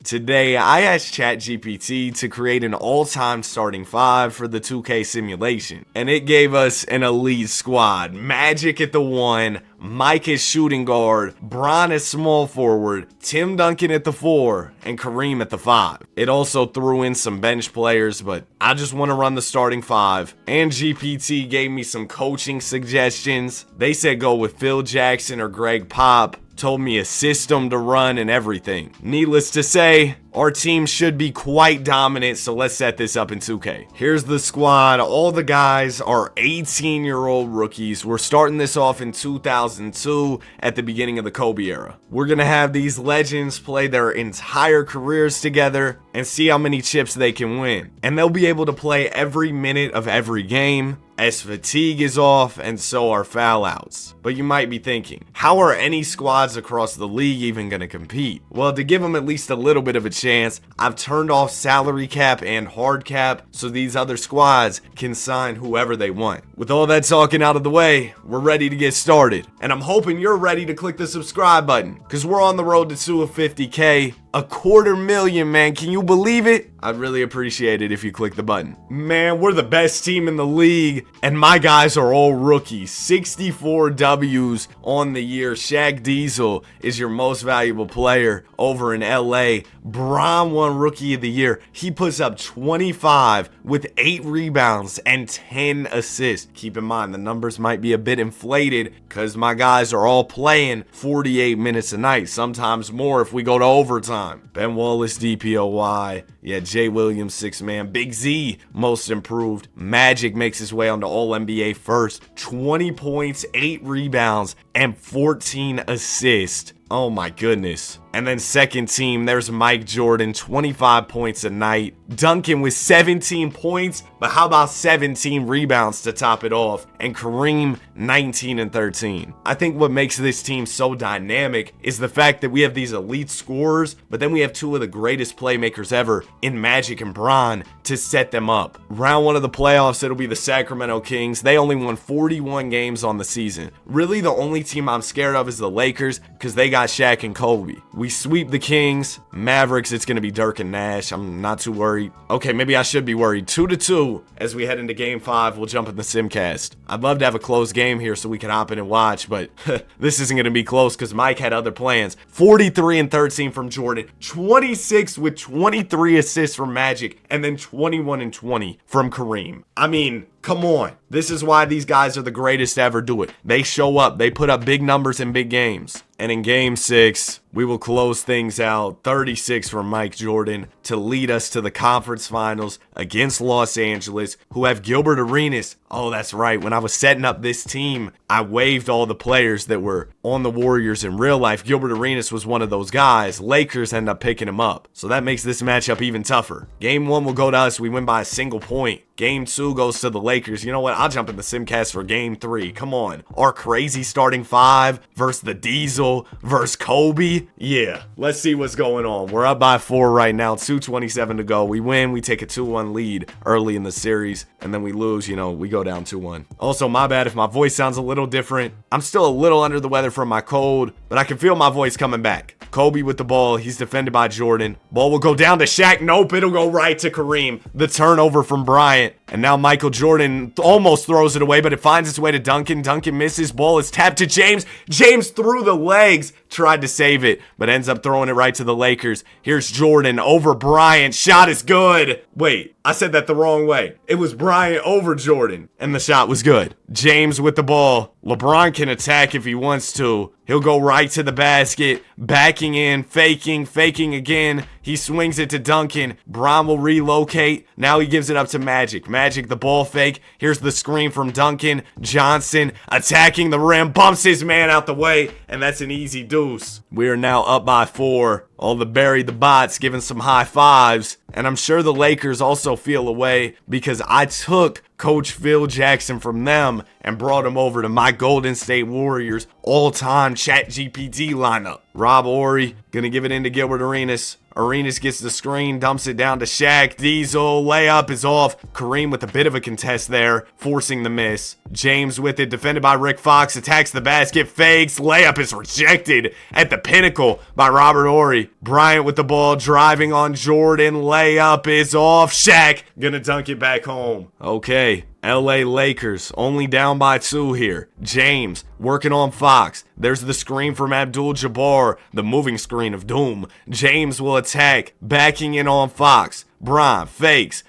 Today, I asked ChatGPT to create an all-time starting five for the 2K simulation, and it gave us an elite squad. Magic at the 1, Mike as shooting guard, Bron as small forward, Tim Duncan at the 4, and Kareem at the 5. It also threw in some bench players, but I just want to run the starting 5. And GPT gave me some coaching suggestions. They said go with Phil Jackson or Greg Pop. Told me a system to run and everything. Needless to say, our team should be quite dominant, so let's set this up in 2K. Here's the squad. All the guys are 18-year-old rookies. We're starting this off in 2002 at the beginning of the Kobe era. We're going to have these legends play their entire careers together and see how many chips they can win. And they'll be able to play every minute of every game, as fatigue is off and so are foul outs. But you might be thinking, how are any squads across the league even going to compete? Well, to give them at least a little bit of a chance, I've turned off salary cap and hard cap so these other squads can sign whoever they want. With all that talking out of the way, we're ready to get started. And I'm hoping you're ready to click the subscribe button, because we're on the road to 250K. 250,000, man. Can you believe it? I'd really appreciate it if you click the button. Man, we're the best team in the league, and my guys are all rookies. 64 W's on the year. Shaq Diesel is your most valuable player over in LA. Bron won Rookie of the Year. He puts up 25 with 8 rebounds and 10 assists. Keep in mind, the numbers might be a bit inflated because my guys are all playing 48 minutes a night, sometimes more if we go to overtime. Ben Wallace, DPOY. Yeah, Jay Williams, 6-man. Big Z, most improved. Magic makes his way onto All-NBA first. 20 points, 8 rebounds, and 14 assists. Oh my goodness. And then second team, there's Mike Jordan, 25 points a night. Duncan with 17 points, but how about 17 rebounds to top it off? And Kareem, 19 and 13. I think what makes this team so dynamic is the fact that we have these elite scorers, but then we have two of the greatest playmakers ever in Magic and Bron to set them up. Round 1 of the playoffs, it'll be the Sacramento Kings. They only won 41 games on the season. Really, the only team I'm scared of is the Lakers, because they got Shaq and Kobe. We sweep the Kings. Mavericks, it's going to be Dirk and Nash. I'm not too worried. Okay, maybe I should be worried. 2-2 as we head into Game 5. We'll jump in the Simcast. I'd love to have a close game here so we can hop in and watch, but this isn't going to be close because Mike had other plans. 43 and 13 from Jordan. 26 with 23 assists from Magic. And then 21 and 20 from Kareem. I mean, come on. This is why these guys are the greatest to ever do it. They show up. They put up big numbers in big games. And in Game 6, we will close things out. 36 from Mike Jordan to lead us to the conference finals against Los Angeles, who have Gilbert Arenas. Oh, that's right. When I was setting up this team, I waived all the players that were on the Warriors in real life. Gilbert Arenas was one of those guys. Lakers end up picking him up. So that makes this matchup even tougher. Game 1 will go to us. We win by a single point. Game 2 goes to the Lakers. You know what? I'll jump in the Simcast for Game 3. Come on. Our crazy starting 5 versus the Diesel versus Kobe. Yeah, let's see what's going on. We're up by 4 right now. 2:27 to go. We win. We take a 2-1 lead early in the series. And then we lose. You know, we go down 2-1. Also, my bad if my voice sounds a little different. I'm still a little under the weather from my cold, but I can feel my voice coming back. Kobe with the ball. He's defended by Jordan. Ball will go down to Shaq. Nope, it'll go right to Kareem. The turnover from Bryant. And now Michael Jordan almost throws it away, but it finds its way to Duncan. Duncan misses. Ball is tapped to James. James through the legs. Tried to save it, but ends up throwing it right to the Lakers. Here's Jordan over Bryant. Shot is good. Wait, I said that the wrong way. It was Bryant over Jordan, and the shot was good. James with the ball. LeBron can attack if he wants to. He'll go right to the basket, backing in, faking again. He swings it to Duncan. Bron will relocate. Now he gives it up to Magic. Magic, the ball fake. Here's the screen from Duncan. Johnson attacking the rim, bumps his man out the way, and that's an easy deuce. We are now up by 4. All the Barry the bots giving some high fives. And I'm sure the Lakers also feel away because I took Coach Phil Jackson from them and brought him over to my Golden State Warriors all-time ChatGPT lineup. Rob Horry gonna give it into Gilbert Arenas. Arenas gets the screen, dumps it down to Shaq. Diesel, layup is off. Kareem with a bit of a contest there, forcing the miss. James with it, defended by Rick Fox, attacks the basket, fakes. Layup is rejected at the pinnacle by Robert Horry. Bryant with the ball, driving on Jordan. Layup is off. Shaq gonna dunk it back home. Okay. LA Lakers only down by 2 here. James working on Fox. There's the screen from Abdul-Jabbar, the moving screen of doom. James will attack, backing in on Fox. Bron fakes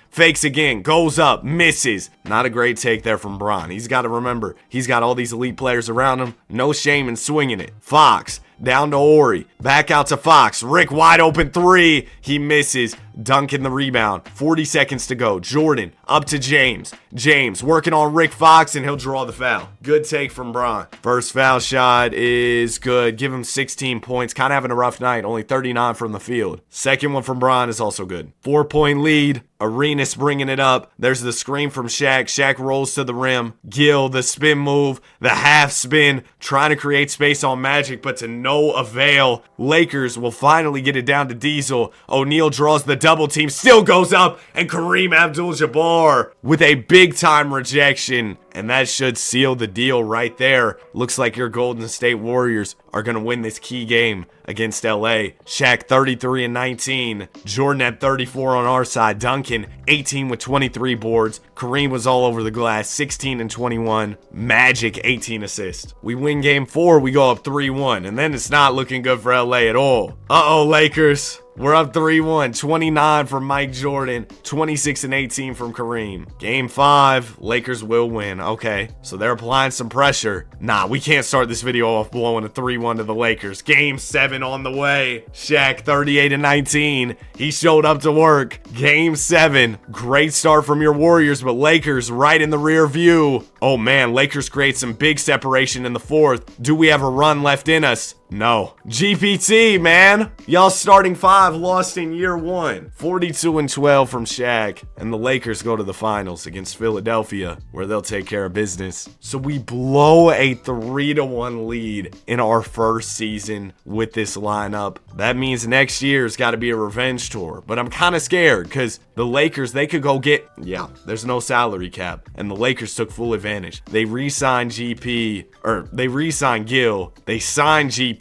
again, goes up, misses. Not a great take there from Bron. He's got to remember, he's got all these elite players around him. No shame in swinging it. Fox down to Horry, back out to Fox. Rick wide open 3. He misses. Duncan the rebound. 40 seconds to go. Jordan up to James. James working on Rick Fox, and he'll draw the foul. Good take from Bron. First foul shot is good. Give him 16 points. Kind of having a rough night. Only 39 from the field. Second one from Bron is also good. 4-point lead. Arenas bringing it up. There's the screen from Shaq. Shaq rolls to the rim. Gill, the spin move, the half spin, trying to create space on Magic, but to no avail. Lakers will finally get it down to Diesel. O'Neal draws the double team, still goes up, and Kareem Abdul-Jabbar with a big time rejection. And that should seal the deal right there. Looks like your Golden State Warriors are going to win this key game against LA. Shaq 33 and 19. Jordan at 34 on our side. Duncan 18 with 23 boards. Kareem was all over the glass, 16 and 21. Magic 18 assists. We win game 4, we go up 3-1. And then it's not looking good for LA at all. Uh-oh, Lakers. We're up 3-1, 29 from Mike Jordan, 26 and 18 from Kareem. Game 5, Lakers will win. Okay, so they're applying some pressure. Nah, we can't start this video off blowing a 3-1 to the Lakers. Game 7 on the way. Shaq 38 and 19. He showed up to work. Game 7, great start from your Warriors, but Lakers right in the rear view. Oh man, Lakers create some big separation in the 4th. Do we have a run left in us? No. GPT, man. Y'all starting 5 lost in year 1. 42 and 12 from Shaq. And the Lakers go to the finals against Philadelphia, where they'll take care of business. So we blow a 3-1 lead in our first season with this lineup. That means next year's got to be a revenge tour. But I'm kind of scared because the Lakers, they could go get, there's no salary cap. And the Lakers took full advantage. They re-signed they re-signed Gill. They signed GP.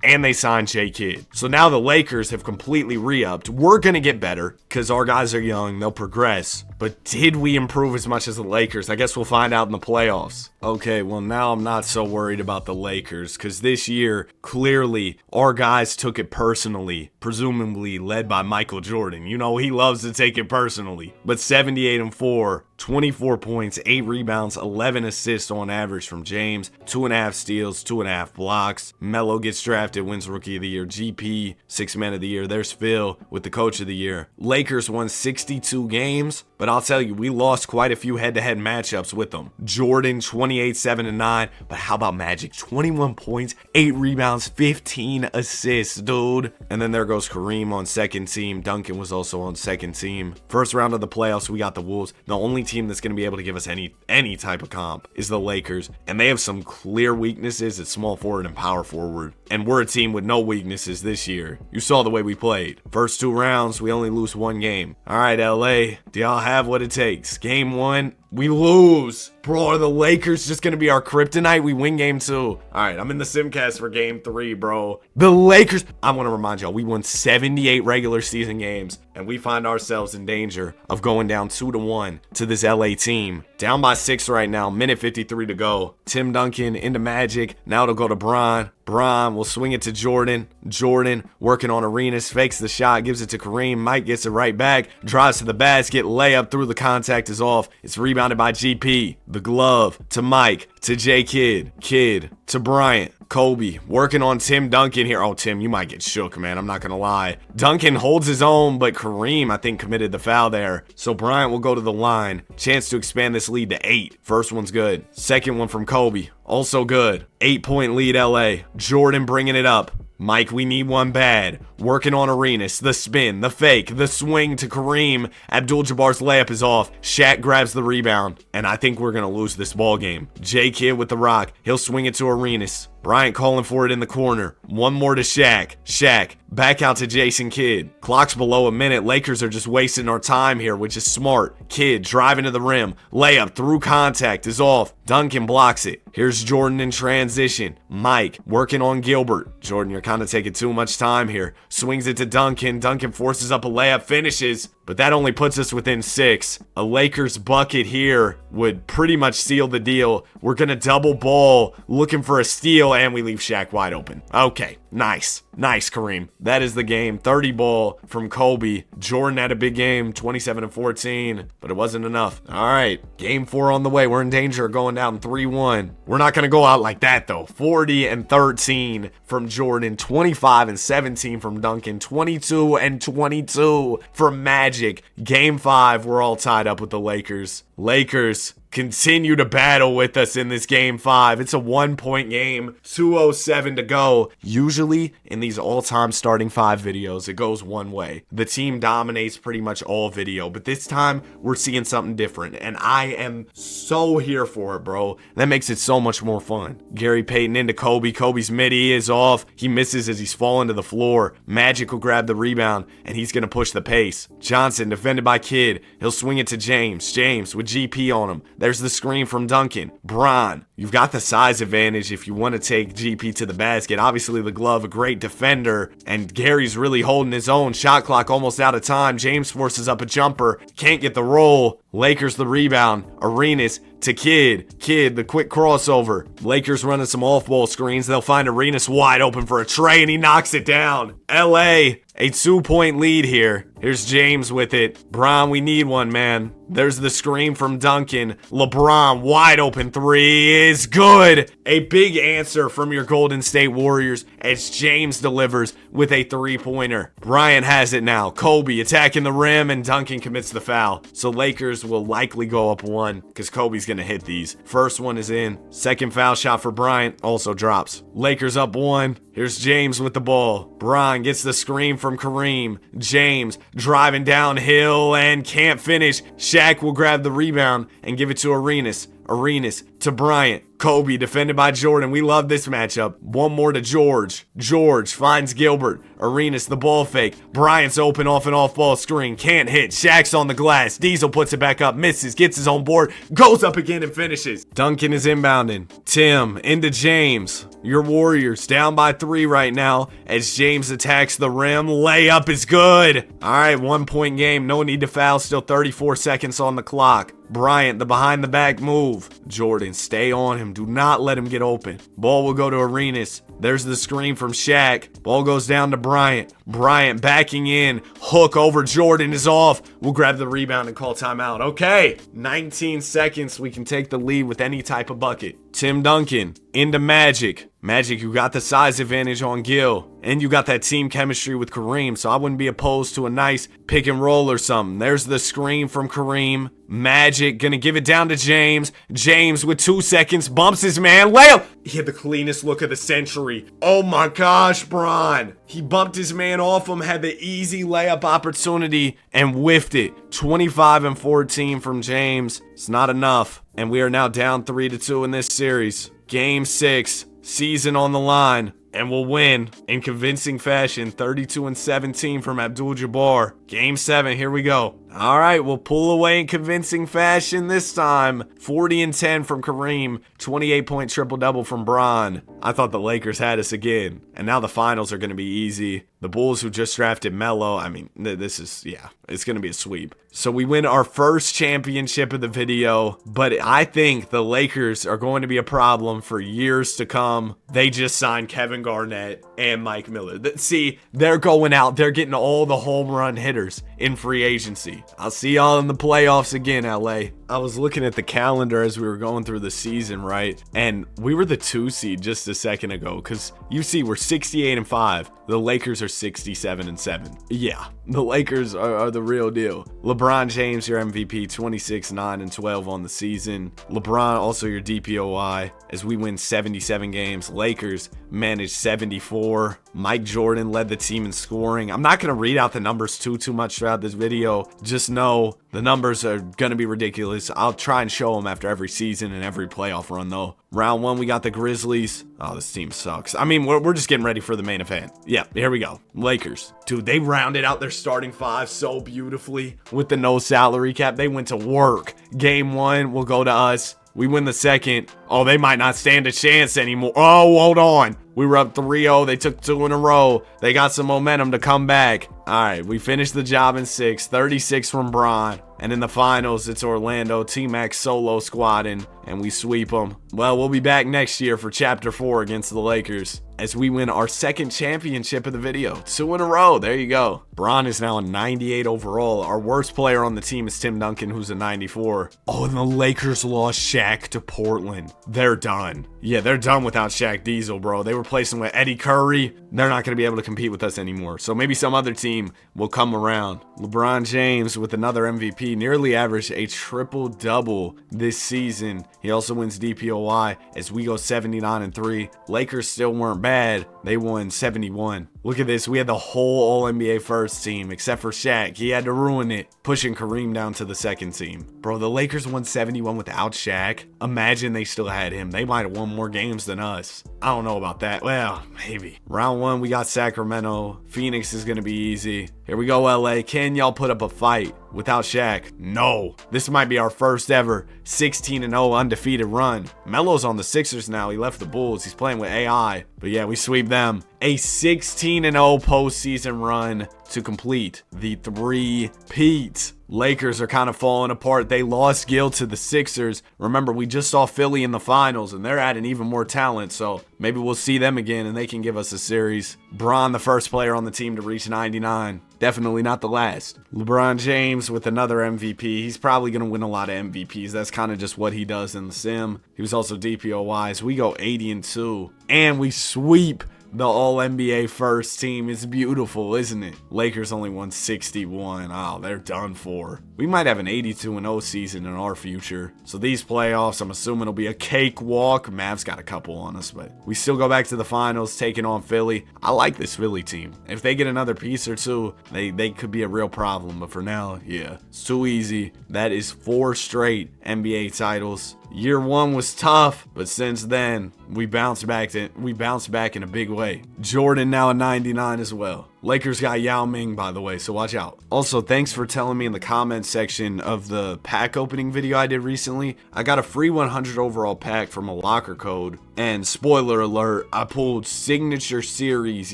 And they signed J. Kidd. So now the Lakers have completely re-upped. We're going to get better because our guys are young. They'll progress. But did we improve as much as the Lakers? I guess we'll find out in the playoffs. Okay, well now I'm not so worried about the Lakers because this year, clearly, our guys took it personally. Presumably led by Michael Jordan. You know, he loves to take it personally. But 78 and 4. 24 points, 8 rebounds, 11 assists on average from James, 2.5 steals, 2.5 blocks. Melo gets drafted, wins Rookie of the Year. GP, 6th Man of the Year. There's Phil with the Coach of the Year. Lakers won 62 games, but I'll tell you, we lost quite a few head-to-head matchups with them. Jordan, 28, 7 and 9, but how about Magic? 21 points, 8 rebounds, 15 assists, dude. And then there goes Kareem on second team. Duncan was also on second team. First round of the playoffs, we got the Wolves. The only team that's going to be able to give us any type of comp is the Lakers, and they have some clear weaknesses at small forward and power forward, and we're a team with no weaknesses this year. You saw the way we played. First 2 rounds, we only lose 1 game. All right, LA, do y'all have what it takes? Game 1, we lose. Bro, are the Lakers just going to be our kryptonite? We win game 2. All right, I'm in the Simcast for game 3, bro. The Lakers, I want to remind y'all, we won 78 regular season games, and we find ourselves in danger of going down 2-1 to this LA team. Down by 6 right now, minute 53 to go. Tim Duncan into Magic. Now it'll go to Bron. Bron will swing it to Jordan. Jordan working on Arenas, fakes the shot, gives it to Kareem. Mike gets it right back, drives to the basket, layup through the contact is off. It's rebounded by GP. The glove to Mike, to J. Kidd. Kidd to Bryant. Kobe working on Tim Duncan here. Oh, Tim, you might get shook, man. I'm not going to lie. Duncan holds his own, but Kareem, I think, committed the foul there. So Bryant will go to the line. Chance to expand this lead to 8. First one's good. Second one from Kobe. Also good. 8-point lead LA. Jordan bringing it up. Mike, we need one bad. working on Arenas. The spin, the fake, the swing to Kareem. Abdul-Jabbar's layup is off. Shaq grabs the rebound, and I think we're going to lose this ball game. J-Kidd with the rock. He'll swing it to Arenas. Bryant calling for it in the corner. One more to Shaq. Shaq, back out to Jason Kidd. Clock's below a minute. Lakers are just wasting our time here, which is smart. Kidd driving to the rim. Layup through contact is off. Duncan blocks it. Here's Jordan in transition. Mike working on Gilbert. Jordan, you're kind of taking too much time here. Swings it to Duncan. Duncan forces up a layup, finishes, but that only puts us within 6. A Lakers bucket here would pretty much seal the deal. We're going to double ball, looking for a steal, and we leave Shaq wide open. Okay, nice. Nice, Kareem. That is the game. 30 ball from Kobe. Jordan had a big game, 27 and 14, but it wasn't enough. All right, game 4 on the way. We're in danger of going down 3-1. We're not going to go out like that, though. 40 and 13 from Jordan, 25 and 17 from Duncan, 22 and 22 from Magic. Game 5, we're all tied up with the Lakers. Lakers continue to battle with us in this game 5. It's a 1-point game, 2:07 to go. Usually in these all-time starting 5 videos, it goes one way. The team dominates pretty much all video, but this time we're seeing something different, and I am so here for it, bro. That makes it so much more fun. Gary Payton into Kobe. Kobe's midi is off. He misses as he's falling to the floor. Magic will grab the rebound, and he's going to push the pace. Johnson defended by Kidd. He'll swing it to James. James with GP on him. There's the screen from Duncan. Bron, you've got the size advantage if you want to take GP to the basket. Obviously, the glove, a great defender, and Gary's really holding his own. Shot clock almost out of time. James forces up a jumper. Can't get the roll. Lakers the rebound. Arenas to Kidd. Kidd, the quick crossover. Lakers running some off-ball screens. They'll find Arenas wide open for a tray, and he knocks it down. LA, a 2-point lead here. Here's James with it. Bron, we need one, man. There's the screen from Duncan. LeBron, wide open 3 is good. A big answer from your Golden State Warriors as James delivers with a 3-pointer. Bryant has it now. Kobe attacking the rim, and Duncan commits the foul. So Lakers will likely go up 1 because Kobe's going to hit these. First one is in. Second foul shot for Bryant also drops. Lakers up 1. Here's James with the ball. Bron gets the screen from Kareem. James driving downhill and can't finish. Shaq will grab the rebound and give it to Arenas. Arenas to Bryant. Kobe defended by Jordan. We love this matchup. One more to George. George finds Gilbert. Arenas the ball fake. Bryant's open off an off-ball screen. Can't hit. Shaq's on the glass. Diesel puts it back up. Misses. Gets his own board. Goes up again and finishes. Duncan is inbounding. Tim into James. Your Warriors down by 3 right now as James attacks the rim. Layup is good. All right, 1-point game. No need to foul. Still 34 seconds on the clock. Bryant, the behind the back move. Jordan, stay on him. Do not let him get open. Ball will go to Arenas. There's the screen from Shaq. Ball goes down to Bryant. Bryant backing in. Hook over Jordan is off. We'll grab the rebound and call timeout. Okay, 19 seconds. We can take the lead with any type of bucket. Tim Duncan into Magic. Magic, you got the size advantage on Gil, and you got that team chemistry with Kareem, so I wouldn't be opposed to a nice pick and roll or something. There's the screen from Kareem. Magic gonna give it down to James. James with 2 seconds bumps his man. Layup! He had the cleanest look of the century. Oh my gosh, Bron. He bumped his man off him, had the easy layup opportunity, and whiffed it. 25 and 14 from James. It's not enough, and we are now down 3-2 in this series. Game 6. Season on the line, and we'll win in convincing fashion. 32 and 17 from Abdul-Jabbar. Game 7, here we go. All right, we'll pull away in convincing fashion this time. 40 and 10 from Kareem. 28-point triple-double from Bron. I thought the Lakers had us again, and now the finals are going to be easy. The Bulls, who just drafted Melo, I mean, this is, yeah, it's going to be a sweep. So we win our first championship of the video, but I think the Lakers are going to be a problem for years to come. They just signed Kevin Garnett and Mike Miller. See, they're going out. They're getting all the home run hitters in free agency. I'll see y'all in the playoffs again, LA. I was looking at the calendar as we were going through the season, right? And we were the 2 seed just a second ago because you see we're 68 and 5. The Lakers are 67 and 7. Yeah, the Lakers are the real deal. LeBron James, your MVP, 26, 9, and 12 on the season. LeBron, also your DPOY, as we win 77 games. Lakers managed 74. Mike Jordan led the team in scoring. I'm not going to read out the numbers too much throughout this video. Just know the numbers are going to be ridiculous. I'll try and show them after every season and every playoff run, though. Round 1, we got the Grizzlies. Oh, this team sucks. I mean, we're just getting ready for the main event. Yeah, here we go. Lakers. Dude, they rounded out their starting 5 so beautifully with the no salary cap. They went to work. Game 1 will go to us. We win the second. Oh, they might not stand a chance anymore. Oh, hold on. We were up 3-0. They took 2 in a row. They got some momentum to come back. All right, we finished the job in 6. 36 from Bron. And in the finals, it's Orlando, T-Mac solo squatting, and we sweep them. Well, we'll be back next year for Chapter 4 against the Lakers as we win our 2nd championship of the video. 2 in a row. There you go. Bron is now a 98 overall. Our worst player on the team is Tim Duncan, who's a 94. Oh, and the Lakers lost Shaq to Portland. They're done. Yeah, they're done without Shaq Diesel, bro. They were placing with Eddie Curry. They're not going to be able to compete with us anymore. So maybe some other team will come around. LeBron James with another MVP, nearly averaged a triple-double this season. He also wins DPOY as we go 79-3. Lakers still weren't bad. They won 71. Look at this. We had the whole All-NBA first team except for Shaq. He had to ruin it, pushing Kareem down to the 2nd team. Bro, the Lakers won 71 without Shaq. Imagine they still had him. They might have won more games than us. I don't know about that. Well, maybe. Round 1, we got Sacramento. Phoenix is going to be easy. Here we go, LA. Can y'all put up a fight without Shaq? No. This might be our first ever 16-0 undefeated run. Melo's on the Sixers now. He left the Bulls. He's playing with AI. But yeah, we sweep them. A 16-0 postseason run to complete the 3-peat. Lakers are kind of falling apart. They lost Gil to the Sixers. Remember, we just saw Philly in the finals, and they're adding even more talent, so maybe we'll see them again, and they can give us a series. Bron, the first player on the team to reach 99. Definitely not the last. LeBron James with another MVP. He's probably going to win a lot of MVPs. That's kind of just what he does in the sim. He was also DPOY, so we go 80-2, and we sweep the All-NBA first team. Is beautiful, isn't it? Lakers only won 61. Oh, they're done for. We might have an 82-0 season in our future. So these playoffs, I'm assuming it'll be a cakewalk. Mavs got a couple on us, but we still go back to the finals, taking on Philly. I like this Philly team. If they get another piece or two, they could be a real problem. But for now, yeah, it's too easy. That is 4 straight NBA titles. Year 1 was tough, but since then, we bounced back in a big way. Jordan now a 99 as well. Lakers got Yao Ming, by the way, so watch out. Also, thanks for telling me in the comments section of the pack opening video I did recently. I got a free 100 overall pack from a locker code. And spoiler alert, I pulled Signature Series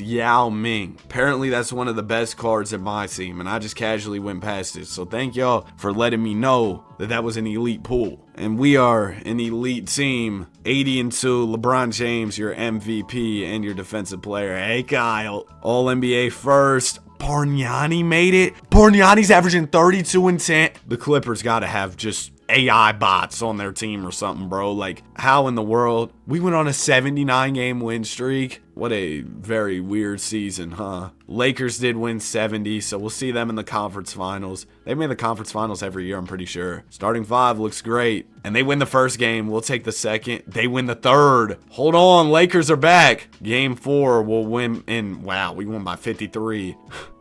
Yao Ming. Apparently, that's one of the best cards in my team, and I just casually went past it. So thank y'all for letting me know that that was an elite pull. And we are an elite team. 80-2, LeBron James, your MVP and your defensive player. Hey, Kyle. All-NBA first. Bargnani made it. Bargnani's averaging 32 and 10. The Clippers got to have just AI bots on their team or something, bro. Like, how in the world? We went on a 79-game win streak. What a very weird season, huh? Lakers did win 70, so we'll see them in the conference finals. They made the conference finals every year, I'm pretty sure. Starting 5 looks great. And they win the first game. We'll take the second. They win the third. Hold on, Lakers are back. Game 4, we'll win in, wow, we won by 53.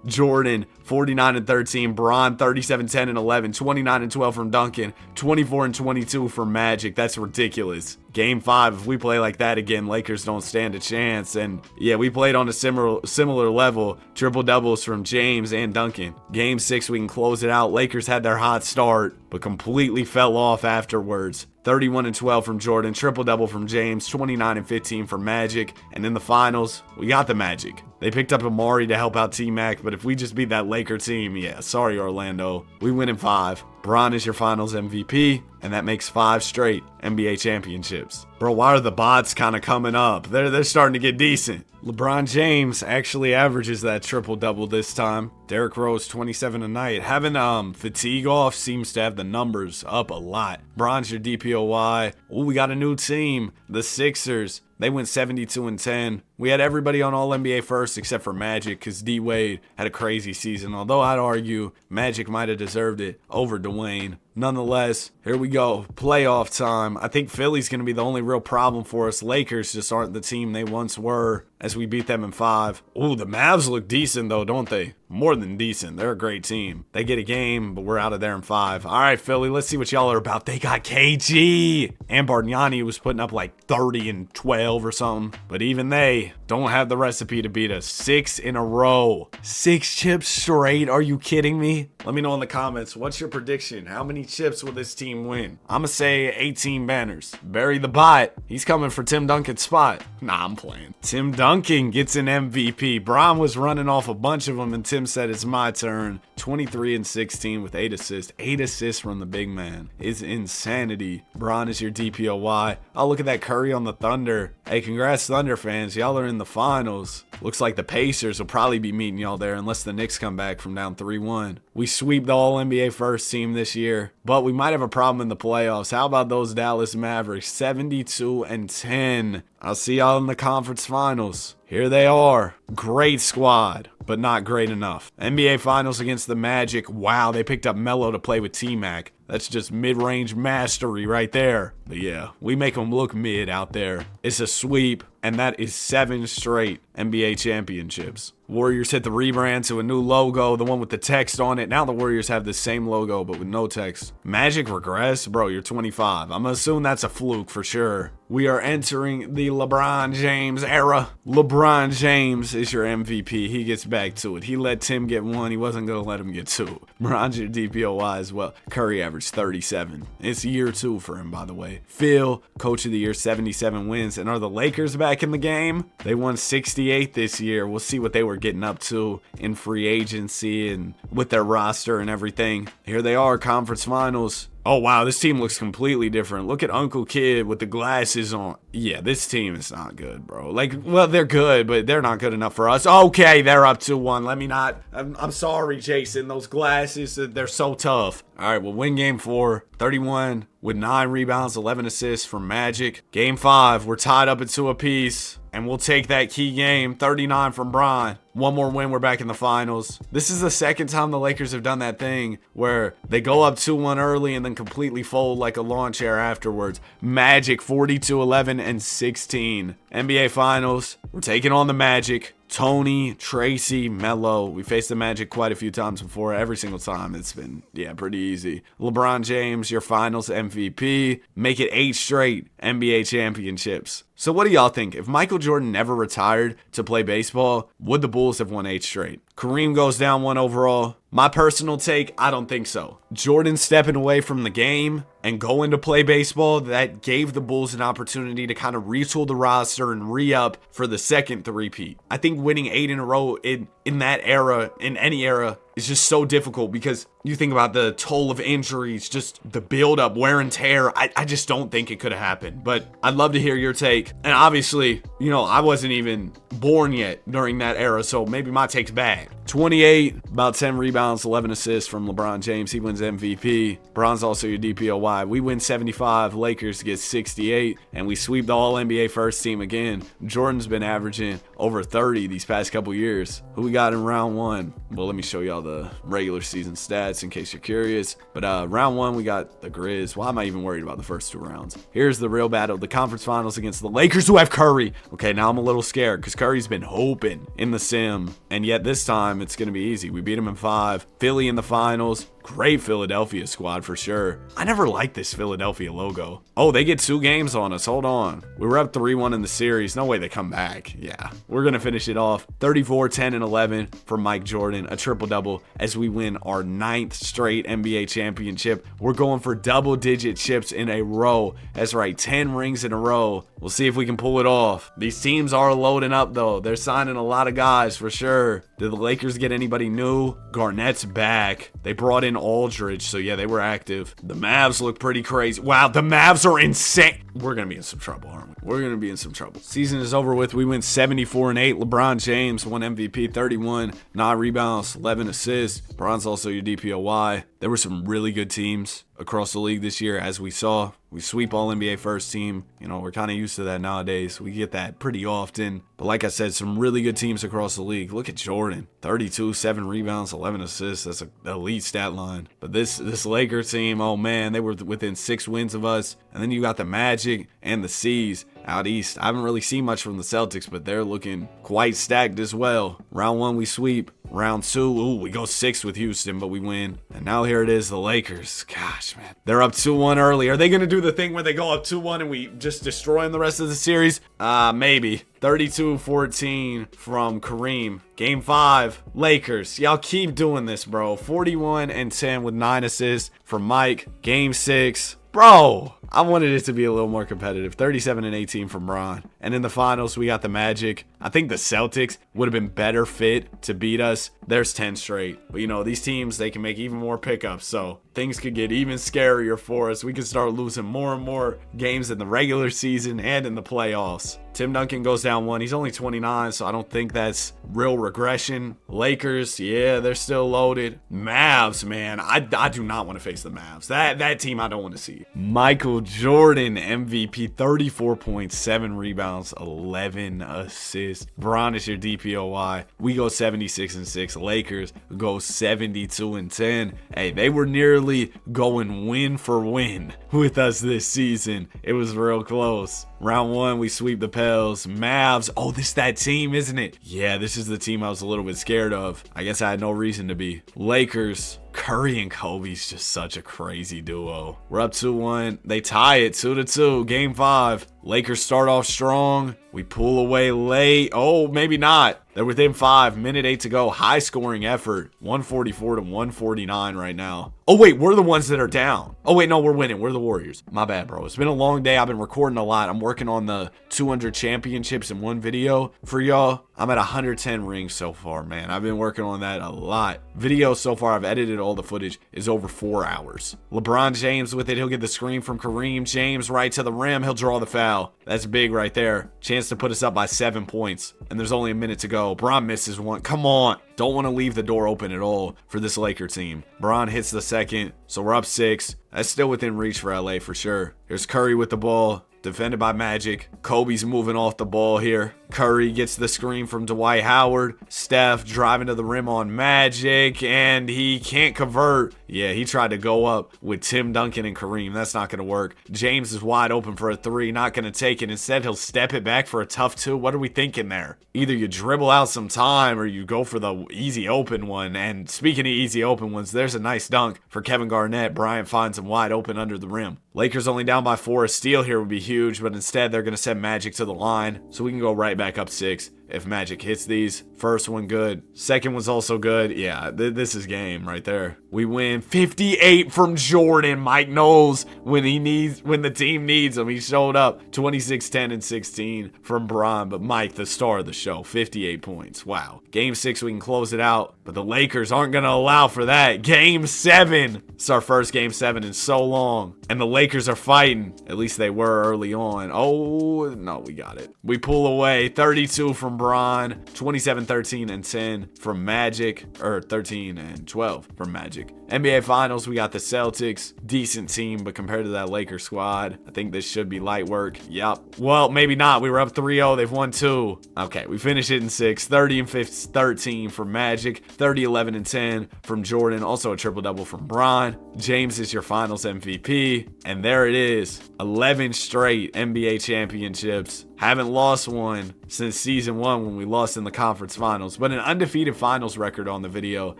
Jordan, 49-13. Bron, 37-10-11. 29-12 from Duncan. 24-22 from Magic. That's ridiculous. Game 5, if we play like that again, Lakers don't stand a chance. And yeah, we played on a similar level. Triple doubles from James and Duncan. Game 6, we can close it out. Lakers had their hot start, but completely fell off afterwards. 31-12 from Jordan, triple-double from James, 29-15 from Magic, and in the finals, we got the Magic. They picked up Amari to help out T-Mac, but if we just beat that Laker team, yeah, sorry Orlando. We win in 5. Bron is your finals MVP, and that makes 5 straight NBA championships. Bro, why are the bots kind of coming up? They're starting to get decent. LeBron James actually averages that triple-double this time. Derrick Rose, 27 a night. Having fatigue off seems to have the numbers up a lot. Bron's your DPOY. Oh, we got a new team. The Sixers. They went 72-10. We had everybody on All-NBA first except for Magic because D-Wade had a crazy season. Although I'd argue Magic might have deserved it over Dwayne. Nonetheless, here we go. Playoff time. I think Philly's going to be the only real problem for us. Lakers just aren't the team they once were as we beat them in 5. Ooh, the Mavs look decent though, don't they? More than decent. They're a great team. They get a game, but we're out of there in 5. All right, Philly, let's see what y'all are about. They got KG. And Bargnani was putting up like 30 and 12 or something. But even they don't have the recipe to beat us. 6 in a row. 6 chips straight. Are you kidding me? Let me know in the comments. What's your prediction? How many chips will this team win? I'm going to say 18 banners. Barry the bot. He's coming for Tim Duncan's spot. Nah, I'm playing. Tim Duncan gets an MVP. Bron was running off a bunch of them, and Tim said it's my turn. 23 and 16 with 8 assists. 8 assists from the big man is insanity. Bron is your DPOY. Oh, look at that Curry on the Thunder. Hey, congrats Thunder fans. Y'all are in the finals. Looks like the Pacers will probably be meeting y'all there unless the Knicks come back from down 3-1. We sweep the All-NBA first team this year, but we might have a problem in the playoffs. How about those Dallas Mavericks? 72 and 10. I'll see y'all in the conference finals. Here they are. Great squad, but not great enough. NBA Finals against the Magic. Wow, they picked up Melo to play with T-Mac. That's just mid-range mastery right there. But yeah, we make them look mid out there. It's a sweep, and that is 7 straight NBA championships. Warriors hit the rebrand to a new logo, the one with the text on it. Now the Warriors have the same logo, but with no text. Magic regress? Bro, you're 25. I'm assuming that's a fluke for sure. We are entering the LeBron James era. LeBron James is your MVP. He gets back to it. He let Tim get 1. He wasn't going to let him get 2. Bron's your DPOY as well. Curry averaged 37. It's year 2 for him, by the way. Phil, coach of the year, 77 wins. And are the Lakers back in the game? They won 68 this year. We'll see what they were getting up to in free agency and with their roster and everything. Here they are, conference finals. Oh, wow, this team looks completely different. Look at Uncle Kid with the glasses on. Yeah, this team is not good, bro. Like, well, they're good, but they're not good enough for us. Okay, they're up 2-1. Let me not. I'm sorry, Jason. Those glasses, they're so tough. All right, we'll win game 4, 31 with 9 rebounds, 11 assists from Magic. Game 5, we're tied up at 2 apiece. And we'll take that key game, 39 from Bron. One more win, we're back in the finals. This is the second time the Lakers have done that thing where they go up 2-1 early and then completely fold like a lawn chair afterwards. Magic 42-11 and 16. NBA Finals, we're taking on the Magic. Tony, Tracy, Melo. We faced the Magic quite a few times before. Every single time it's been, pretty easy. LeBron James, your finals MVP. Make it 8 straight NBA championships. So what do y'all think? If Michael Jordan never retired to play baseball, would the Bulls have won 8 straight? Kareem goes down 1 overall. My personal take, I don't think so. Jordan stepping away from the game and going to play baseball, that gave the Bulls an opportunity to kind of retool the roster and re-up for the second three-peat. I think winning 8 in a row in that era, in any era, is just so difficult because you think about the toll of injuries, just the build-up, wear and tear. I just don't think it could have happened. But I'd love to hear your take. And obviously, I wasn't even born yet during that era, so maybe my take's bad. 28, about 10 rebounds, 11 assists from LeBron James. He wins MVP. Bron's also your DPOY. We win 75. Lakers get 68. And we sweep the All-NBA first team again. Jordan's been averaging over 30 these past couple years. Who we got in round 1? Well, let me show y'all the regular season stats in case you're curious. But round 1, we got the Grizz. Why am I even worried about the first 2 rounds? Here's the real battle. The conference finals against the Lakers, who have Curry. Okay, now I'm a little scared because Curry's been hoping in the sim. And yet this time, it's going to be easy. We beat him in 5. Philly in the finals. Great Philadelphia squad for sure. I never liked this Philadelphia logo. Oh, they get 2 games on us. Hold on. We were up 3-1 in the series. No way they come back. Yeah, we're going to finish it off. 34, 10, and 11 for Mike Jordan. A triple-double as we win our 9th straight NBA championship. We're going for double-digit chips in a row. That's right, 10 rings in a row. We'll see if we can pull it off. These teams are loading up, though. They're signing a lot of guys for sure. Did the Lakers get anybody new? Garnett's back. They brought in Aldridge, so yeah, they were active. The Mavs look pretty crazy. Wow, the Mavs are insane. We're going to be in some trouble, aren't we? We're going to be in some trouble. Season is over with. We went 74-8. LeBron James won MVP, 31, 9 rebounds, 11 assists. Bron's also your DPOY. There were some really good teams across the league this year, as we saw. We sweep all NBA first team. You know, we're kind of used to that nowadays. We get that pretty often. But like I said, some really good teams across the league. Look at Jordan. 32, 7 rebounds, 11 assists. That's an elite stat line. But this Lakers team, oh man, they were within 6 wins of us. And then you got the Magic and the C's out east. I haven't really seen much from the Celtics, but they're looking quite stacked as well. Round 1, we sweep. Round 2, ooh, we go 6 with Houston, but we win. And now here it is, the Lakers. Gosh, man. They're up 2-1 early. Are they going to do the thing where they go up 2-1 and we just destroy them the rest of the series? Maybe. 32-14 from Kareem. Game 5, Lakers. Y'all keep doing this, bro. 41-10 with 9 assists from Mike. Game 6. Bro, I wanted it to be a little more competitive. 37-18 from Bron. And in the finals, we got the Magic. I think the Celtics would have been better fit to beat us. There's 10 straight. But, you know, these teams, they can make even more pickups. So things could get even scarier for us. We could start losing more and more games in the regular season and in the playoffs. Tim Duncan goes down 1. He's only 29, so I don't think that's real regression. Lakers, yeah, they're still loaded. Mavs, man, I do not want to face the Mavs. That team I don't want to see. Michael Jordan, MVP, 34 points, 7 rebounds, 11 assists. Bron is your DPOY. We go 76-6. Lakers go 72-10. Hey, they were nearly going win for win with us this season. It was real close. Round 1, we sweep the Pels. Mavs. Oh, this is that team, isn't it? Yeah, this is the team I was a little bit scared of. I guess I had no reason to be. Lakers. Curry and Kobe's just such a crazy duo. We're up 2-1. They tie it 2-2. Game 5. Lakers start off strong. We pull away late. Oh, maybe not. They're within 5. Minute 8 to go. High scoring effort. 144-149 right now. Oh, wait. We're the ones that are down. Oh, wait. No, we're winning. We're the Warriors. My bad, bro. It's been a long day. I've been recording a lot. I'm working on the 200 championships in one video for y'all. I'm at 110 rings so far, man. I've been working on that a lot. Video so far, I've edited all the footage, is over 4 hours. LeBron James with it. He'll get the screen from Kareem. James right to the rim. He'll draw the foul. That's big right there. Chance to put us up by 7 points. And there's only a minute to go. Bron misses one. Come on. Don't want to leave the door open at all for this Laker team. Bron hits the second. So we're up 6. That's still within reach for LA for sure. Here's Curry with the ball. Defended by Magic. Kobe's moving off the ball here. Curry gets the screen from Dwight Howard. Steph driving to the rim on Magic, and he can't convert. Yeah, he tried to go up with Tim Duncan and Kareem. That's not going to work. James is wide open for a 3. Not going to take it. Instead, he'll step it back for a tough 2. What are we thinking there? Either you dribble out some time or you go for the easy open one. And speaking of easy open ones, there's a nice dunk for Kevin Garnett. Bryant finds him wide open under the rim. Lakers only down by 4. A steal here would be huge, but instead they're going to send Magic to the line. So we can go right back up 6 if Magic hits these. First one good. Second one's also good. Yeah, this is game right there. We win 58 from Jordan. Mike knows when the team needs him. He showed up 26, 10, and 16 from Bron. But Mike, the star of the show, 58 points. Wow. Game 6, we can close it out. But the Lakers aren't going to allow for that. Game 7. It's our first Game 7 in so long. And the Lakers are fighting. At least they were early on. Oh, no, we got it. We pull away. 32 from Bron. 27, 13, and 10 from Magic. Or 13 and 12 from Magic. NBA Finals, we got the Celtics. Decent team, but compared to that Lakers squad, I think this should be light work. Yep. Well, maybe not. We were up 3-0. They've won 2. Okay, we finish it in 6. 30 and 13 from Magic. 30, 11, and 10 from Jordan. Also a triple-double from Bron. James is your Finals MVP. And there it is. 11 straight NBA championships. Haven't lost one since season 1 when we lost in the conference finals, but an undefeated finals record on the video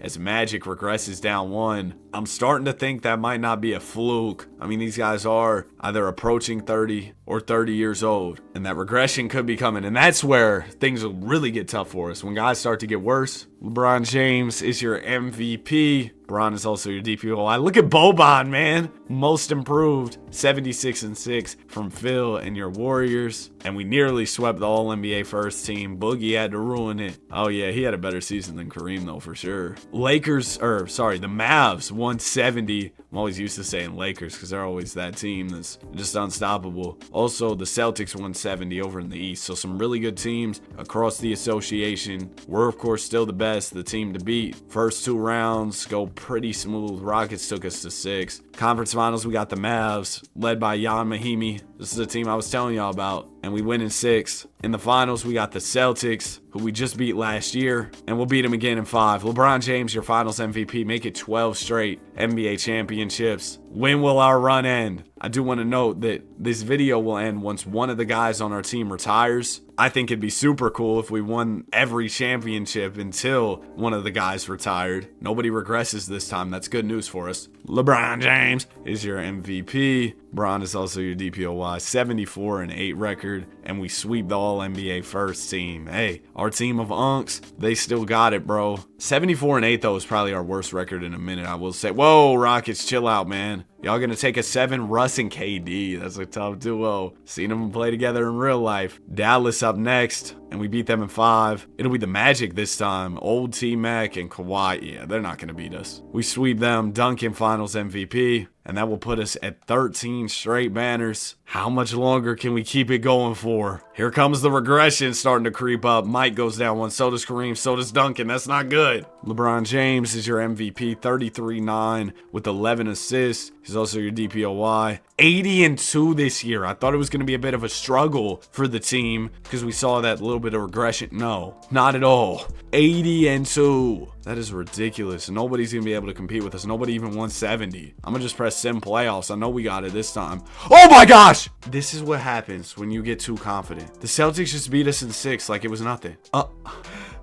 as Magic regresses down 1. I'm starting to think that might not be a fluke. I mean, these guys are either approaching 30 or 30 years old, and that regression could be coming, and that's where things will really get tough for us. When guys start to get worse, LeBron James is your MVP. Bron is also your DPOI. Look at Boban, man. Most improved. 76-6 from Phil and your Warriors. And we nearly swept the All-NBA first team. Boogie had to ruin it. Oh, yeah, he had a better season than Kareem, though, for sure. The Mavs, 170. I'm always used to saying Lakers because they're always that team that's just unstoppable. Also, the Celtics won 70 over in the East. So some really good teams across the association. We're, of course, still the best, the team to beat. First 2 rounds go pretty smooth. Rockets took us to 6. Conference finals, we got the Mavs, led by Jan Mahimi. This is a team I was telling y'all about, and we win in 6. In the finals, we got the Celtics, who we just beat last year, and we'll beat them again in 5. LeBron James, your finals MVP. Make it 12 straight NBA championships. When will our run end? I do want to note that this video will end once one of the guys on our team retires. I think it'd be super cool if we won every championship until one of the guys retired. Nobody regresses this time. That's good news for us. LeBron James is your MVP. Bron is also your DPOY. 74-8 record, and we sweep the All-NBA first team. Hey, our team of unks, they still got it, bro. 74-8, though, is probably our worst record in a minute, I will say. Whoa, Rockets, chill out, man. Y'all gonna take a 7, Russ and KD. That's a tough duo. Seen them play together in real life. Dallas up next, and we beat them in 5. It'll be the Magic this time. Old T-Mac and Kawhi. Yeah, they're not gonna beat us. We sweep them. Duncan finals MVP. And that will put us at 13 straight banners. How much longer can we keep it going for? Here comes the regression starting to creep up. Mike goes down 1, so does Kareem, so does Duncan. That's not good. LeBron James is your MVP, 33-9 with 11 assists. He's also your DPOY. 80-2 this year. I thought it was going to be a bit of a struggle for the team because we saw that little bit of regression. No, not at all. 80-2. That is ridiculous. Nobody's going to be able to compete with us. Nobody even won 70. I'm going to just press sim playoffs. I know we got it this time. Oh my gosh! This is what happens when you get too confident. The Celtics just beat us in 6 like it was nothing.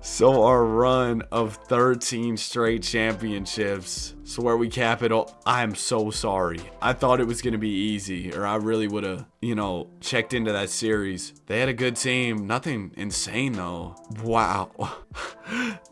So our run of 13 straight championships. So where we cap it all. I am so sorry. I thought it was going to be easy, or I really would have, checked into that series. They had a good team. Nothing insane, though. Wow.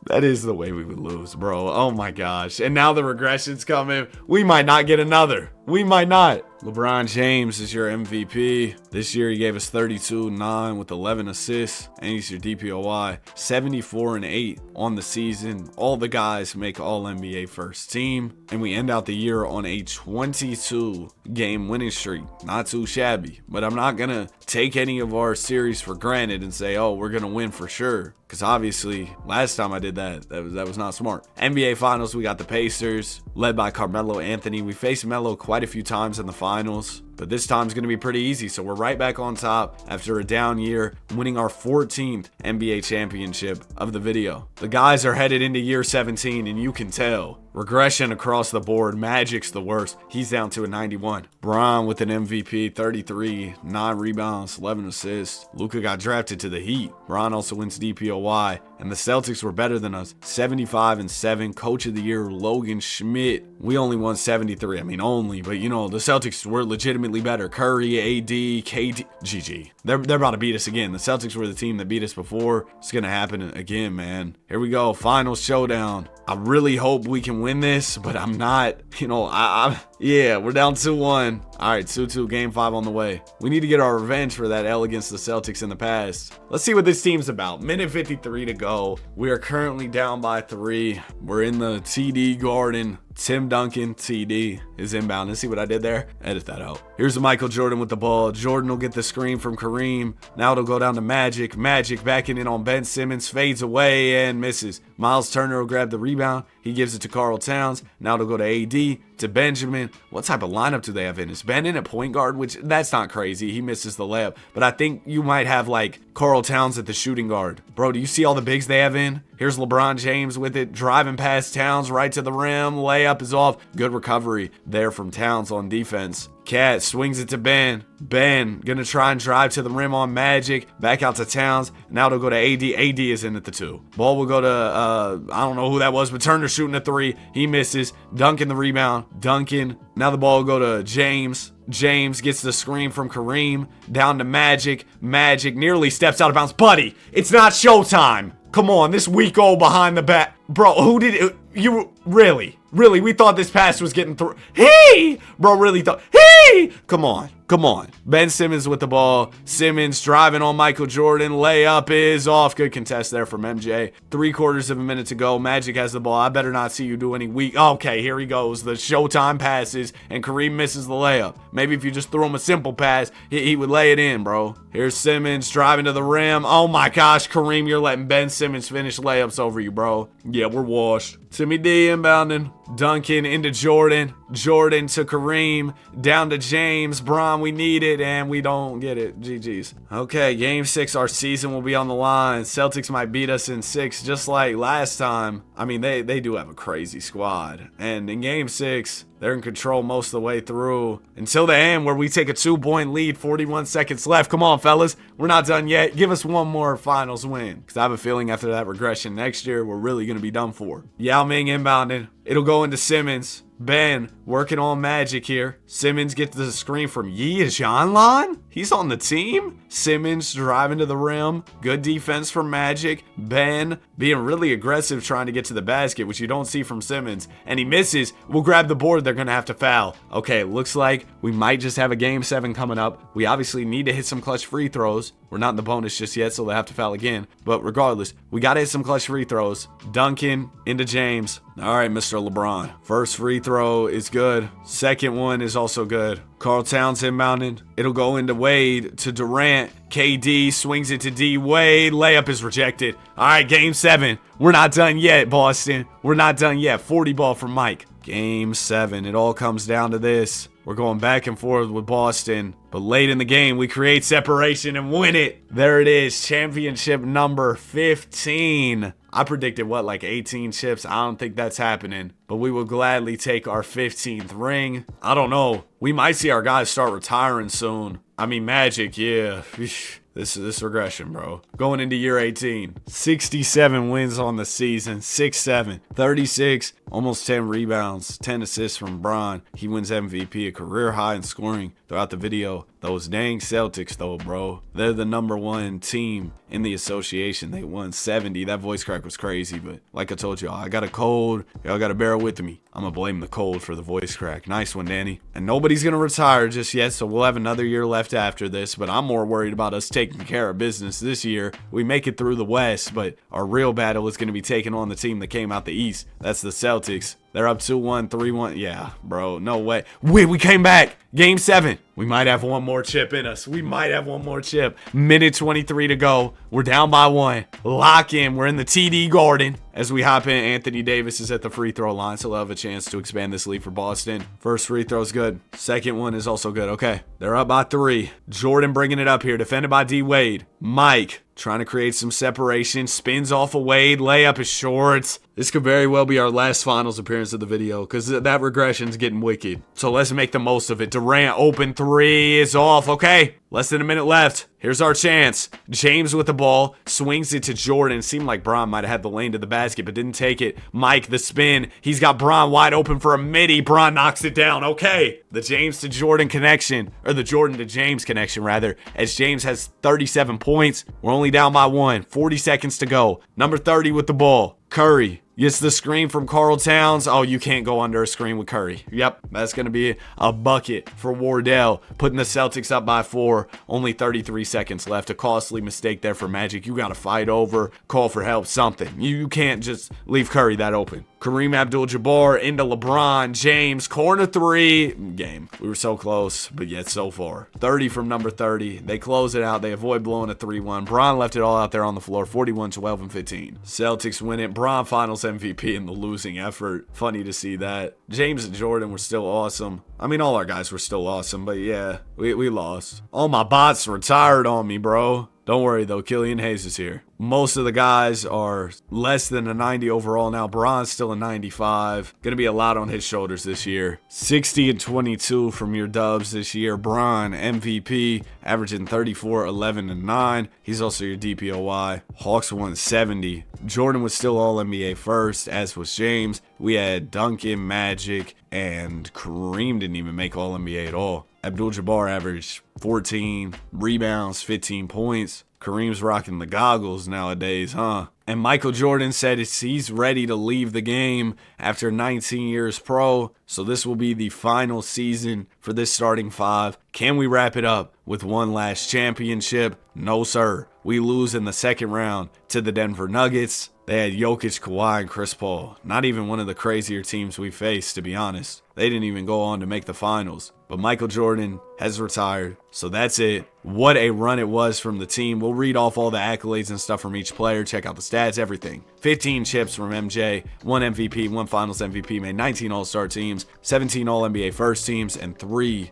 That is the way we would lose, bro. Oh, my gosh. And now the regression's coming. We might not get another. We might not. LeBron James is your MVP. This year he gave us 32-9 with 11 assists, and he's your DPOY. 74-8 on the season. All the guys make All-NBA first team, and we end out the year on a 22-game winning streak. Not too shabby, but I'm not going to take any of our series for granted and say, oh, we're going to win for sure. Because obviously, last time I did that was not smart. NBA Finals, we got the Pacers, led by Carmelo Anthony. We faced Melo quite a few times in the finals, but this time's going to be pretty easy. So we're right back on top after a down year, winning our 14th NBA championship of the video. The guys are headed into year 17, and you can tell. Regression across the board. Magic's the worst. He's down to a 91. Bron with an MVP, 33, 9 rebounds, 11 assists. Luka got drafted to the Heat. Bron also wins DPOY, and the Celtics were better than us. 75-7. Coach of the year, Logan Schmidt. We only won 73. I mean, only, but the Celtics were legitimately better. Curry, AD, KD, GG. They're about to beat us again. The Celtics were the team that beat us before. It's going to happen again, man. Here we go. Finals showdown. I really hope we can win this, but I'm not. Yeah, we're down 2-1. All right, 2-2, game 5 on the way. We need to get our revenge for that L against the Celtics in the past. Let's see what this team's about. Minute 53 to go. We are currently down by 3. We're in the TD Garden. Tim Duncan, TD, is inbound. Let's see what I did there. Edit that out. Here's Michael Jordan with the ball. Jordan will get the screen from Kareem. Now it'll go down to Magic. Magic backing in on Ben Simmons. Fades away and misses. Miles Turner will grab the rebound. He gives it to Karl Towns. Now it'll go to AD, to Benjamin. What type of lineup do they have in? Is Ben in at point guard? Which, that's not crazy. He misses the layup. But I think you might have, Karl Towns at the shooting guard. Bro, do you see all the bigs they have in? Here's LeBron James with it. Driving past Towns right to the rim. Layup is off. Good recovery there from Towns on defense. Cat swings it to Ben. Ben gonna try and drive to the rim on Magic. Back out to Towns. Now it'll go to AD. AD is in at the 2. Ball will go to, I don't know who that was, but Turner shooting a 3. He misses. Duncan the rebound. Duncan. Now the ball will go to James. James gets the screen from Kareem. Down to Magic. Magic nearly steps out of bounds. Buddy, it's not showtime. Come on, this weak old behind the back. Bro, who did it? You really? We thought this pass was getting through. Bro really thought. Come on. Come on. Ben Simmons with the ball. Simmons driving on Michael Jordan. Layup is off. Good contest there from MJ. 3/4 of a minute to go. Magic has the ball. I better not see you do any weak. Okay, here he goes. The Showtime passes, and Kareem misses the layup. Maybe if you just throw him a simple pass, he would lay it in, bro. Here's Simmons driving to the rim. Oh my gosh, Kareem, you're letting Ben Simmons finish layups over you, bro. Yeah, we're washed. Timmy D inbounding. Duncan into Jordan. Jordan to Kareem. Down to James. Bron, we need it, and we don't get it. GG's. Okay, game 6, our season will be on the line. Celtics might beat us in 6 just like last time. I mean, they do have a crazy squad. And in game 6, they're in control most of the way through until the end where we take a 2-point lead, 41 seconds left. Come on, fellas. We're not done yet. Give us one more finals win, because I have a feeling after that regression next year, we're really going to be done for. Yao Ming inbounding. It'll go into Simmons. Ben working on Magic here. Simmons gets the screen from Yi Jianlan. He's on the team. Simmons driving to the rim. Good defense from Magic. Ben being really aggressive trying to get to the basket, which you don't see from Simmons. And he misses. We'll grab the board. They're going to have to foul. Okay, looks like we might just have a game 7 coming up. We obviously need to hit some clutch free throws. We're not in the bonus just yet, so they'll have to foul again. But regardless, we got to hit some clutch free throws. Duncan into James. All right, Mr. LeBron. First free throw is good. Second one is also good. Karl Towns inbounding. It'll go into Wade to Durant. KD swings it to D. Wade. Layup is rejected. All right, game 7. We're not done yet, Boston. We're not done yet. 40 ball from Mike. Game 7. It all comes down to this. We're going back and forth with Boston. But late in the game, we create separation and win it. There it is. Championship number 15. I predicted, like 18 chips? I don't think that's happening. But we will gladly take our 15th ring. I don't know. We might see our guys start retiring soon. I mean, Magic, yeah. This regression, bro. Going into year 18. 67 wins on the season. 6-7. 36. Almost 10 rebounds. 10 assists from Bron. He wins MVP. A career high in scoring throughout the video. Those dang Celtics, though, bro. They're the #1 team in the association. They won 70. That voice crack was crazy, but like I told y'all, I got a cold. Y'all got to bear with me. I'm going to blame the cold for the voice crack. Nice one, Danny. And nobody's going to retire just yet, so we'll have another year left after this, but I'm more worried about us taking care of business this year. We make it through the West, but our real battle is going to be taking on the team that came out the East. That's the Celtics. They're up 2-1, 3-1. Yeah, bro, no way. Wait, we came back. Game 7. We might have one more chip in us. We might have one more chip. Minute 23 to go. We're down by 1. Lock in. We're in the TD Garden. As we hop in, Anthony Davis is at the free throw line, so they'll have a chance to expand this lead for Boston. First free throw is good. Second one is also good. Okay, they're up by 3. Jordan bringing it up here, defended by D. Wade. Mike trying to create some separation. Spins off of Wade. Layup is short. This could very well be our last finals appearance of the video because that regression's getting wicked. So let's make the most of it. Durant open 3 is off. Okay, less than a minute left. Here's our chance. James with the ball. Swings it to Jordan. Seemed like Bron might have had the lane to the basket, but didn't take it. Mike, the spin. He's got Bron wide open for a midi. Bron knocks it down. Okay. The James to Jordan connection. Or the Jordan to James connection, rather. As James has 37 points. We're only down by 1. 40 seconds to go. Number 30 with the ball. Curry gets the screen from Karl Towns. Oh, you can't go under a screen with Curry. Yep, that's going to be a bucket for Wardell, putting the Celtics up by 4. Only 33 seconds left. A costly mistake there for Magic. You got to fight over, call for help, something. You can't just leave Curry that open. Kareem Abdul-Jabbar into LeBron James. Corner 3. Game. We were so close, but yet so far. 30 from number 30. They close it out. They avoid blowing a 3-1. Bron left it all out there on the floor. 41, 12, and 15. Celtics win it. Bron finals MVP in the losing effort. Funny to see that. James and Jordan were still awesome. I mean, all our guys were still awesome, but yeah, we lost. All my bots retired on me, bro. Don't worry, though. Killian Hayes is here. Most of the guys are less than a 90 overall now. Bron's still a 95. Going to be a lot on his shoulders this year. 60 and 22 from your dubs this year. Bron, MVP, averaging 34, 11, and 9. He's also your DPOY. Hawks won 70. Jordan was still All-NBA first, as was James. We had Duncan, Magic, and Kareem didn't even make All-NBA at all. Abdul-Jabbar averaged 14 rebounds, 15 points. Kareem's rocking the goggles nowadays, huh? And Michael Jordan said he's ready to leave the game after 19 years pro. So this will be the final season for this starting five. Can we wrap it up with one last championship? No, sir. We lose in the second round to the Denver Nuggets. They had Jokic, Kawhi, and Chris Paul. Not even one of the crazier teams we faced, to be honest. They didn't even go on to make the finals. But Michael Jordan has retired. So that's it. What a run it was from the team. We'll read off all the accolades and stuff from each player. Check out the stats, everything. 15 chips from MJ, 1 MVP, 1 Finals MVP, made 19 All-Star teams, 17 All-NBA first teams, and 2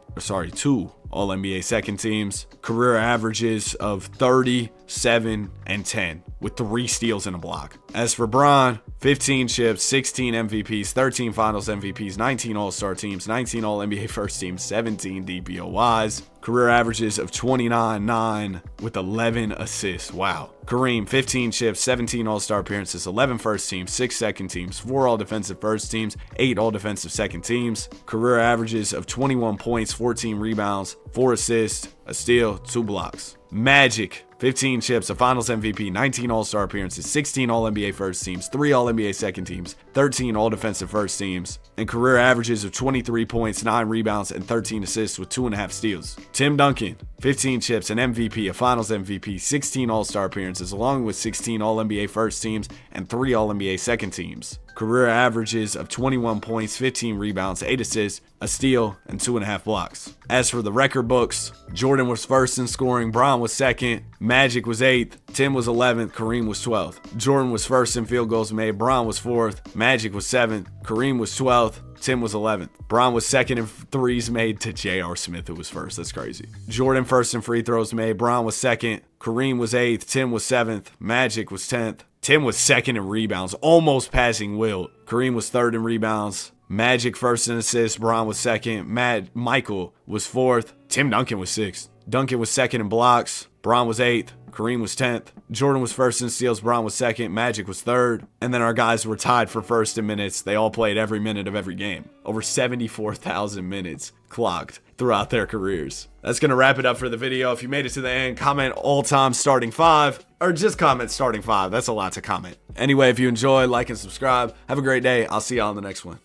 All-NBA second teams. Career averages of 30, 7, and 10 with 3 steals and a block. As for Bron, 15 chips, 16 MVPs, 13 Finals MVPs, 19 All-Star teams, 19 All-NBA first teams, 17 DPOYs. Career averages of 29, 9 with 11 assists. Wow. Kareem, 15 chips, 17 All-Star appearances, 11 first teams, 6 second teams, 4 all-defensive first teams, 8 all-defensive second teams. Career averages of 21 points, 14 rebounds, 4 assists, a steal, 2 blocks. Magic, 15 chips, a Finals MVP, 19 All-Star appearances, 16 All-NBA first teams, 3 All-NBA second teams, 13 All-Defensive first teams, and career averages of 23 points, 9 rebounds, and 13 assists with 2.5 steals. Tim Duncan, 15 chips, an MVP, a Finals MVP, 16 All-Star appearances, along with 16 All-NBA first teams and 3 All-NBA second teams. Career averages of 21 points, 15 rebounds, 8 assists, a steal, and 2.5 blocks. As for the record books, Jordan was first in scoring, Bron was second, Magic was 8th, Tim was 11th, Kareem was 12th. Jordan was first in field goals made, Bron was 4th, Magic was 7th, Kareem was 12th, Tim was 11th. Bron was second in threes made to J.R. Smith, who was first. That's crazy. Jordan first in free throws made, Bron was second, Kareem was 8th, Tim was 7th, Magic was 10th. Tim was second in rebounds, almost passing Wilt. Kareem was third in rebounds. Magic first in assists. Bron was second. Michael was 4th. Tim Duncan was 6th. Duncan was second in blocks. Bron was 8th. Kareem was 10th. Jordan was first in steals. Bron was second. Magic was 3rd. And then our guys were tied for first in minutes. They all played every minute of every game. Over 74,000 minutes clocked throughout their careers. That's going to wrap it up for the video. If you made it to the end, comment all-time starting 5. Or just comment starting 5. That's a lot to comment. Anyway, if you enjoy, like and subscribe. Have a great day. I'll see y'all on the next one.